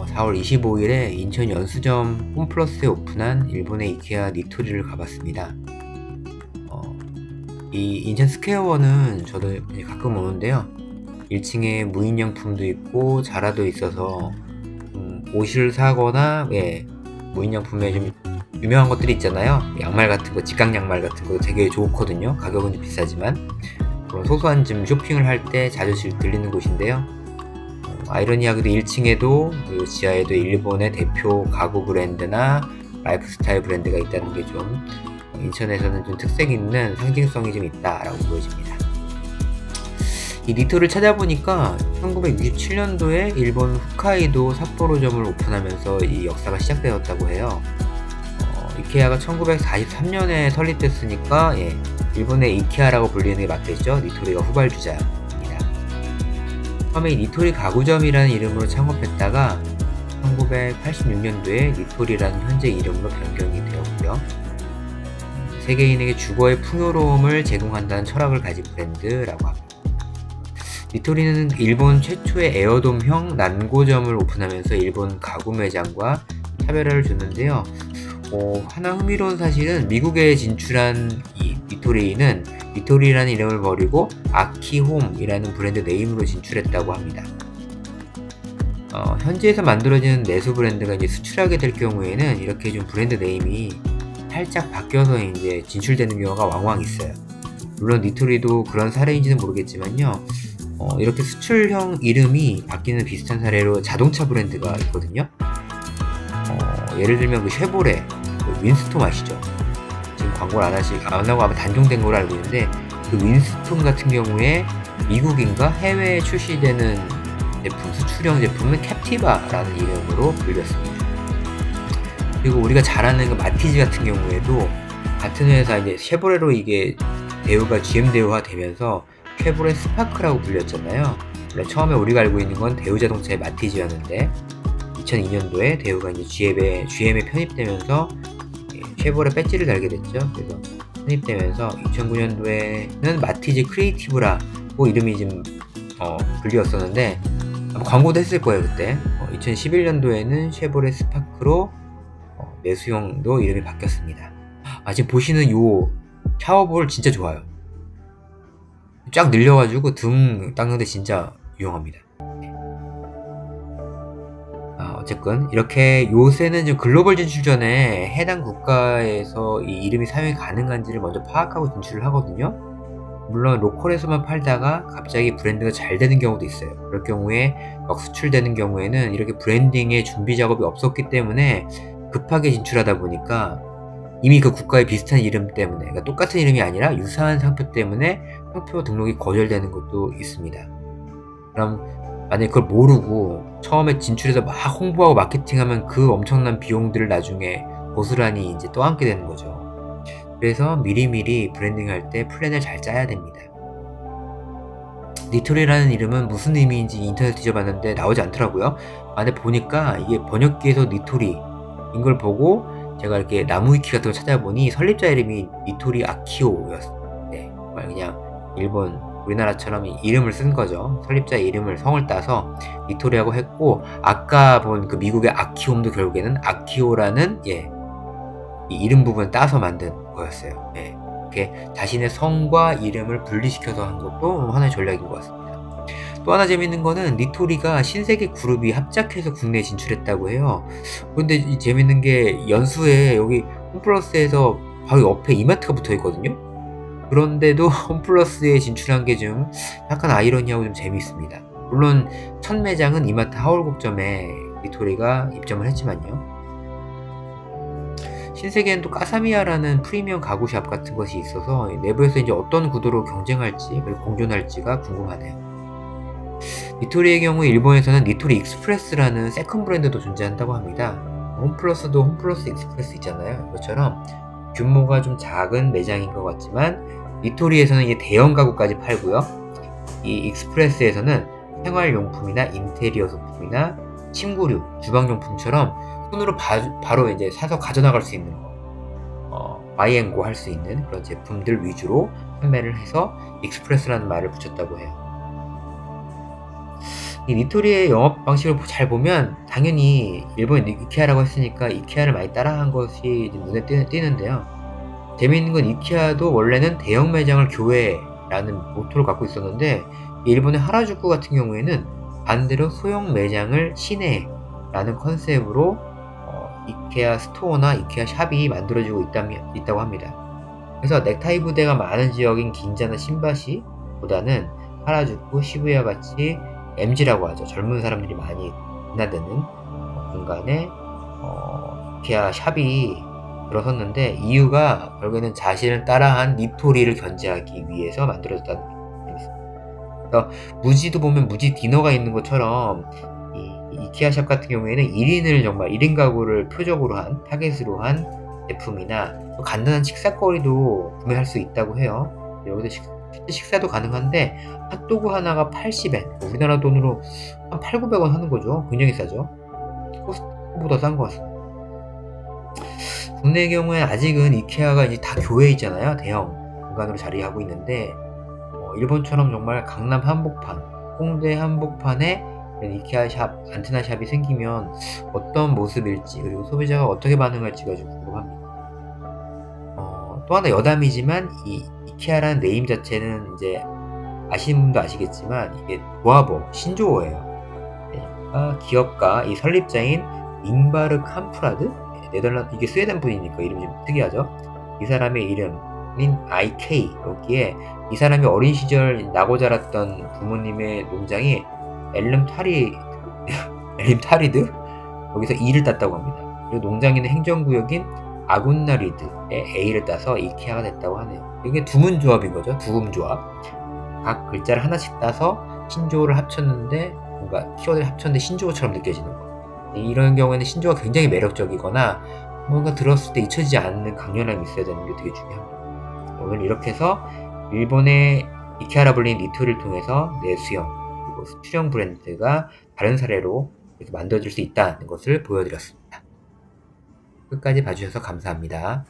4월 25일에 인천 연수점 홈플러스에 오픈한 일본의 이케아 니토리를 가봤습니다. 이 인천 스퀘어원은 저도 이제 가끔 오는데요. 1층에 무인양품도 있고 자라도 있어서 옷을 사거나 무인양품에 좀 유명한 것들이 있잖아요. 양말 같은 거, 직각 양말 같은 거 되게 좋거든요. 가격은 좀 비싸지만 그런 소소한 좀 쇼핑을 할 때 자주 들리는 곳인데요. 아이러니하게도 1층에도 그리고 지하에도 일본의 대표 가구 브랜드나 라이프스타일 브랜드가 있다는 게 좀 인천에서는 좀 특색 있는 상징성이 좀 있다라고 보여집니다. 이 니토를 찾아보니까 1967년도에 일본 홋카이도 삿포로점을 오픈하면서 이 역사가 시작되었다고 해요. 이케아가 1943년에 설립됐으니까 일본의 이케아라고 불리는 게 맞겠죠. 니토리가 후발주자입니다. 처음에 니토리 가구점이라는 이름으로 창업했다가 1986년도에 니토리라는 현재 이름으로 변경이 되었고요. 세계인에게 주거의 풍요로움을 제공한다는 철학을 가진 브랜드라고 합니다. 니토리는 일본 최초의 에어돔형 난고점을 오픈하면서 일본 가구 매장과 차별화를 줬는데요. 하나 흥미로운 사실은 미국에 진출한 이 니토리는 니토리라는 이름을 버리고 아키홈이라는 브랜드 네임으로 진출했다고 합니다. 현지에서 만들어지는 내수 브랜드가 이제 수출하게 될 경우에는 이렇게 좀 브랜드 네임이 살짝 바뀌어서 이제 진출되는 경우가 왕왕 있어요. 물론 니토리도 그런 사례인지는 모르겠지만요. 이렇게 수출형 이름이 바뀌는 비슷한 사례로 자동차 브랜드가 있거든요. 예를 들면 그 쉐보레, 그 윈스톰 아시죠? 지금 광고를 안 하고 아마 단종된 걸로 알고 있는데 그 윈스톰 같은 경우에 미국인가 해외에 출시되는 제품, 수출형 제품은 캡티바라는 이름으로 불렸습니다. 그리고 우리가 잘 아는 그 마티즈 같은 경우에도 같은 회사 이제 쉐보레로 이게 대우가 GM 대우화 되면서 쉐보레 스파크라고 불렸잖아요. 물론 처음에 우리가 알고 있는 건 대우 자동차의 마티즈였는데 2002년도에 대우가 이제 GM에 편입되면서 쉐보레 배지를 달게 됐죠. 그래서 편입되면서 2009년도에는 마티즈 크리에이티브라고 이름이 좀 불리웠었는데 아마 광고도 했을 거예요 그때. 2011년도에는 쉐보레 스파크로 내수용도 이름이 바뀌었습니다. 지금 보시는 요 샤워볼 진짜 좋아요. 쫙 늘려가지고 등 닦는데 진짜 유용합니다. 어쨌건 이렇게 요새는 좀 글로벌 진출 전에 해당 국가에서 이 이름이 사용이 가능한지를 먼저 파악하고 진출을 하거든요. 물론 로컬에서만 팔다가 갑자기 브랜드가 잘 되는 경우도 있어요. 그럴 경우에 막 수출되는 경우에는 이렇게 브랜딩의 준비 작업이 없었기 때문에 급하게 진출하다 보니까 이미 그 국가의 비슷한 이름 때문에, 그러니까 똑같은 이름이 아니라 유사한 상표 때문에 상표 등록이 거절되는 것도 있습니다. 그럼 만약에 그걸 모르고 처음에 진출해서 막 홍보하고 마케팅하면 그 엄청난 비용들을 나중에 고스란히 이제 떠안게 되는 거죠. 그래서 미리미리 브랜딩할 때 플랜을 잘 짜야 됩니다. 니토리라는 이름은 무슨 의미인지 인터넷 뒤져봤는데 나오지 않더라고요. 근데 보니까 이게 번역기에서 니토리인 걸 보고 제가 이렇게 나무위키 같은 거 찾아보니 설립자 이름이 니토리 아키오였어요. 정말 그냥 일본 우리나라처럼 이름을 쓴 거죠. 설립자 이름을 성을 따서 니토리라고 했고, 아까 본 그 미국의 아키홈도 결국에는 아키오라는 이 이름 부분을 따서 만든 거였어요. 이렇게 자신의 성과 이름을 분리시켜서 한 것도 하나의 전략인 것 같습니다. 또 하나 재밌는 거는 니토리가 신세계 그룹이 합작해서 국내에 진출했다고 해요. 근데 이 재밌는 게 연수에 여기 홈플러스에서 바로 옆에 이마트가 붙어 있거든요. 그런데도 홈플러스에 진출한 게 좀 약간 아이러니하고 좀 재미있습니다. 물론 첫 매장은 이마트 하월곡점에 니토리가 입점을 했지만요. 신세계엔 또 까사미야라는 프리미엄 가구샵 같은 것이 있어서 내부에서 이제 어떤 구도로 경쟁할지 그리고 공존할지가 궁금하네요. 니토리의 경우 일본에서는 니토리 익스프레스라는 세컨 브랜드도 존재한다고 합니다. 홈플러스도 홈플러스 익스프레스 있잖아요. 이것처럼 규모가 좀 작은 매장인 것 같지만 니토리에서는 이제 대형 가구까지 팔고요. 이 익스프레스에서는 생활용품이나 인테리어 소품이나 침구류, 주방용품처럼 손으로 바로 이제 사서 가져나갈 수 있는 바이앤고 할 수 있는 그런 제품들 위주로 판매를 해서 익스프레스라는 말을 붙였다고 해요. 이 니토리의 영업 방식을 잘 보면 당연히 일본 이케아라고 했으니까 이케아를 많이 따라한 것이 이제 눈에 띄는데요. 재미있는 건 이케아도 원래는 대형 매장을 교회라는 모토를 갖고 있었는데 일본의 하라주쿠 같은 경우에는 반대로 소형 매장을 시내라는 컨셉으로 이케아 스토어나 이케아 샵이 만들어지고 있다고 합니다. 그래서 넥타이 부대가 많은 지역인 긴자나 신바시 보다는 하라주쿠, 시부야 같이 MG라고 하죠. 젊은 사람들이 많이 드나드는 공간에 이케아 샵이 들어섰는데 이유가 결국에는 자신을 따라한 니토리를 견제하기 위해서 만들어졌다는 게 있습니다. 그래서 무지도 보면 무지 디너가 있는 것처럼 이 이케아 샵 같은 경우에는 1인을 정말 1인 가구를 표적으로 한 타겟으로 한 제품이나 또 간단한 식사거리도 구매할 수 있다고 해요. 여기서 실제 식사도 가능한데 핫도그 하나가 80엔, 우리나라 돈으로 한 8,900원 하는 거죠. 굉장히 싸죠. 코스트코보다 싼 것 같습니다. 국내의 경우에 아직은 이케아가 이제 다 교외에 있잖아요. 대형 공간으로 자리하고 있는데 일본처럼 정말 강남 한복판, 홍대 한복판에 이케아 샵, 안테나 샵이 생기면 어떤 모습일지 그리고 소비자가 어떻게 반응할지가 좀 궁금합니다. 또 하나 여담이지만 이 이케아라는 네임 자체는 이제 아시는 분도 아시겠지만 이게 도하보, 신조어예요. 기업가 이 설립자인 잉바르 캄프라드, 네덜란드, 이게 스웨덴 분이니까 이름이 좀 특이하죠. 이 사람의 이름인 IK, 여기에 이 사람이 어린 시절 나고 자랐던 부모님의 농장이 엘림타리드 여기서 E를 땄다고 합니다. 그리고 농장에 있는 행정구역인 아군나리드에 A를 따서 이케아가 됐다고 하네요. 이게 두문조합인 거죠. 두음조합. 각 글자를 하나씩 따서 신조어를 합쳤는데 뭔가 키워드를 합쳤는데 신조어처럼 느껴지는 거. 이런 경우에는 신조어가 굉장히 매력적이거나 뭔가 들었을 때 잊혀지지 않는 강렬함이 있어야 되는 게 되게 중요합니다. 오늘 이렇게 해서 일본의 이케아라 불리는 니토리를 통해서 내수형 그리고 수출형 브랜드가 다른 사례로 이렇게 만들어질 수 있다는 것을 보여드렸습니다. 끝까지 봐주셔서 감사합니다.